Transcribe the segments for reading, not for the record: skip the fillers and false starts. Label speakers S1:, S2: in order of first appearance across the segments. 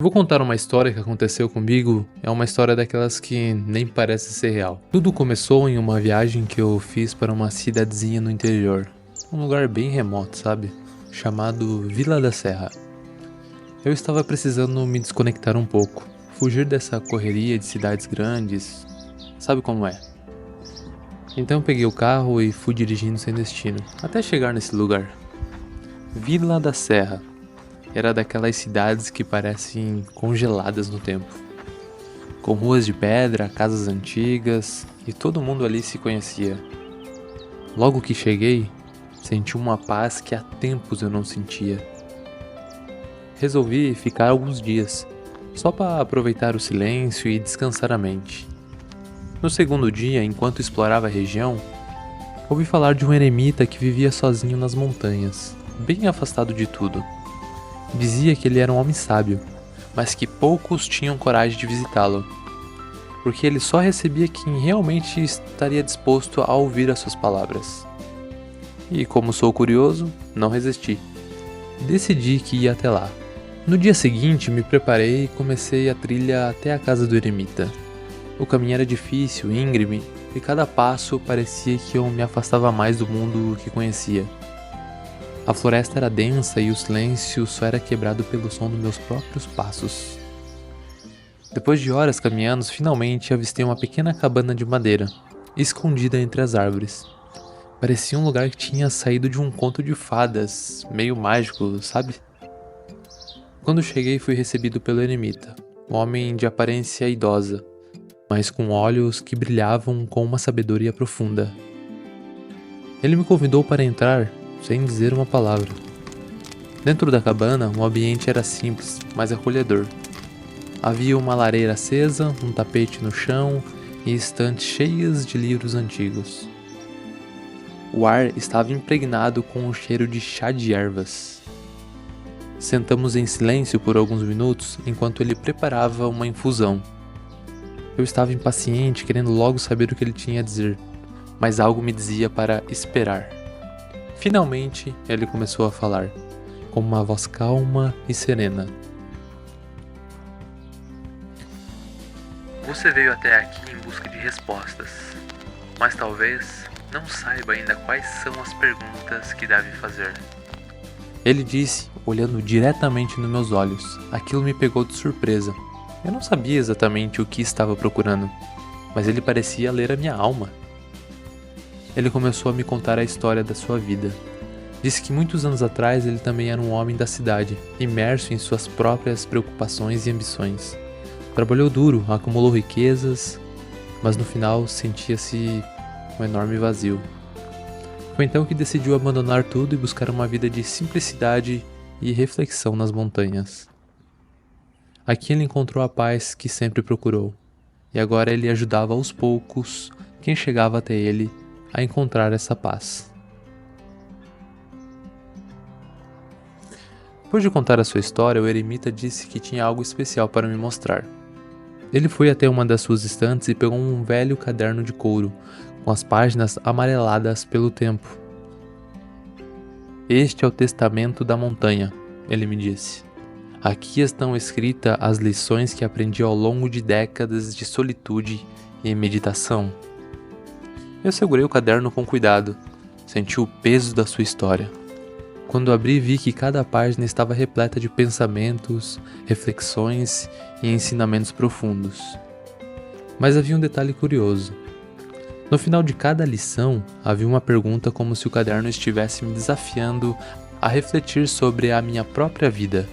S1: Vou contar uma história que aconteceu comigo, é uma história daquelas que nem parece ser real. Tudo começou em uma viagem que eu fiz para uma cidadezinha no interior, um lugar bem remoto, sabe? Chamado Vila da Serra. Eu estava precisando me desconectar um pouco, fugir dessa correria de cidades grandes, sabe como é? Então eu peguei o carro e fui dirigindo sem destino, até chegar nesse lugar. Vila da Serra. Era daquelas cidades que parecem congeladas no tempo, com ruas de pedra, casas antigas e todo mundo ali se conhecia. Logo que cheguei, senti uma paz que há tempos eu não sentia. Resolvi ficar alguns dias, só para aproveitar o silêncio e descansar a mente. No segundo dia, enquanto explorava a região, ouvi falar de um eremita que vivia sozinho nas montanhas, bem afastado de tudo. Dizia que ele era um homem sábio, mas que poucos tinham coragem de visitá-lo, porque ele só recebia quem realmente estaria disposto a ouvir as suas palavras. E como sou curioso, não resisti. Decidi que ia até lá. No dia seguinte, me preparei e comecei a trilha até a casa do eremita. O caminho era difícil, íngreme, e cada passo parecia que eu me afastava mais do mundo que conhecia. A floresta era densa e o silêncio só era quebrado pelo som dos meus próprios passos. Depois de horas caminhando, finalmente avistei uma pequena cabana de madeira, escondida entre as árvores. Parecia um lugar que tinha saído de um conto de fadas, meio mágico, sabe? Quando cheguei, fui recebido pelo eremita, um homem de aparência idosa, mas com olhos que brilhavam com uma sabedoria profunda. Ele me convidou para entrar sem dizer uma palavra. Dentro da cabana, o ambiente era simples, mas acolhedor. Havia uma lareira acesa, um tapete no chão e estantes cheias de livros antigos. O ar estava impregnado com o cheiro de chá de ervas. Sentamos em silêncio por alguns minutos enquanto ele preparava uma infusão. Eu estava impaciente, querendo logo saber o que ele tinha a dizer, mas algo me dizia para esperar. Finalmente, ele começou a falar, com uma voz calma e serena. Você veio até aqui em busca de respostas, mas talvez não saiba ainda quais são as perguntas que deve fazer. Ele disse, olhando diretamente nos meus olhos. Aquilo me pegou de surpresa. Eu não sabia exatamente o que estava procurando, mas ele parecia ler a minha alma. Ele começou a me contar a história da sua vida. Disse que muitos anos atrás ele também era um homem da cidade, imerso em suas próprias preocupações e ambições. Trabalhou duro, acumulou riquezas, mas no final sentia-se um enorme vazio. Foi então que decidiu abandonar tudo e buscar uma vida de simplicidade e reflexão nas montanhas. Aqui ele encontrou a paz que sempre procurou, e agora ele ajudava aos poucos quem chegava até ele a encontrar essa paz. Depois de contar a sua história, o eremita disse que tinha algo especial para me mostrar. Ele foi até uma das suas estantes e pegou um velho caderno de couro, com as páginas amareladas pelo tempo. Este é o testamento da montanha, ele me disse. Aqui estão escritas as lições que aprendi ao longo de décadas de solitude e meditação. Eu segurei o caderno com cuidado, senti o peso da sua história. Quando abri, vi que cada página estava repleta de pensamentos, reflexões e ensinamentos profundos. Mas havia um detalhe curioso. No final de cada lição, havia uma pergunta como se o caderno estivesse me desafiando a refletir sobre a minha própria vida.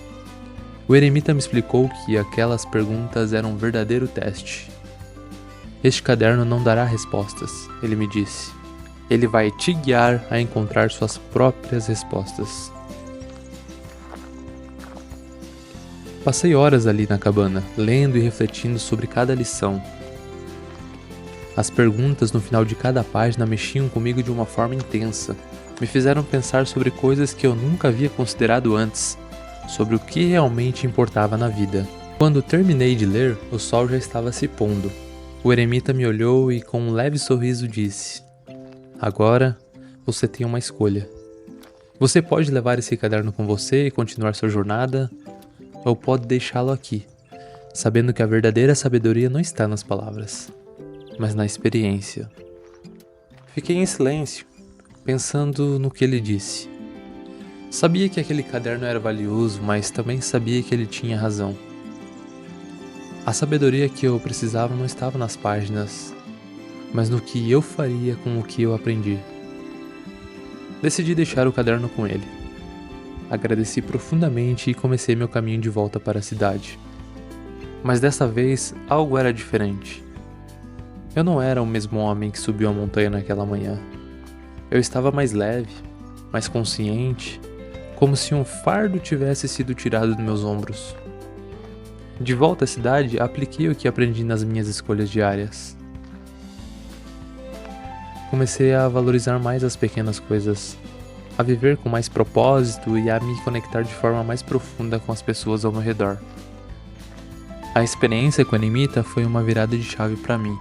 S1: O eremita me explicou que aquelas perguntas eram um verdadeiro teste. Este caderno não dará respostas, ele me disse. Ele vai te guiar a encontrar suas próprias respostas. Passei horas ali na cabana, lendo e refletindo sobre cada lição. As perguntas no final de cada página mexiam comigo de uma forma intensa. Me fizeram pensar sobre coisas que eu nunca havia considerado antes, sobre o que realmente importava na vida. Quando terminei de ler, o sol já estava se pondo. O eremita me olhou e com um leve sorriso disse: agora você tem uma escolha. Você pode levar esse caderno com você e continuar sua jornada, ou pode deixá-lo aqui, sabendo que a verdadeira sabedoria não está nas palavras, mas na experiência. Fiquei em silêncio, pensando no que ele disse. Sabia que aquele caderno era valioso, mas também sabia que ele tinha razão. A sabedoria que eu precisava não estava nas páginas, mas no que eu faria com o que eu aprendi. Decidi deixar o caderno com ele. Agradeci profundamente e comecei meu caminho de volta para a cidade. Mas dessa vez, algo era diferente. Eu não era o mesmo homem que subiu a montanha naquela manhã. Eu estava mais leve, mais consciente, como se um fardo tivesse sido tirado dos meus ombros. De volta à cidade, apliquei o que aprendi nas minhas escolhas diárias. Comecei a valorizar mais as pequenas coisas, a viver com mais propósito e a me conectar de forma mais profunda com as pessoas ao meu redor. A experiência com a eremita foi uma virada de chave para mim.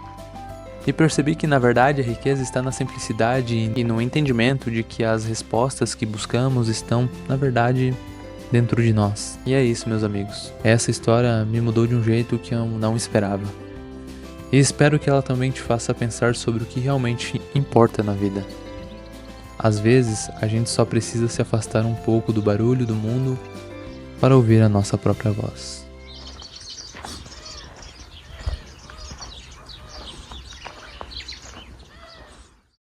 S1: E percebi que na verdade a riqueza está na simplicidade e no entendimento de que as respostas que buscamos estão, na verdade, dentro de nós. E é isso, meus amigos. Essa história me mudou de um jeito que eu não esperava. E espero que ela também te faça pensar sobre o que realmente importa na vida. Às vezes, a gente só precisa se afastar um pouco do barulho do mundo para ouvir a nossa própria voz.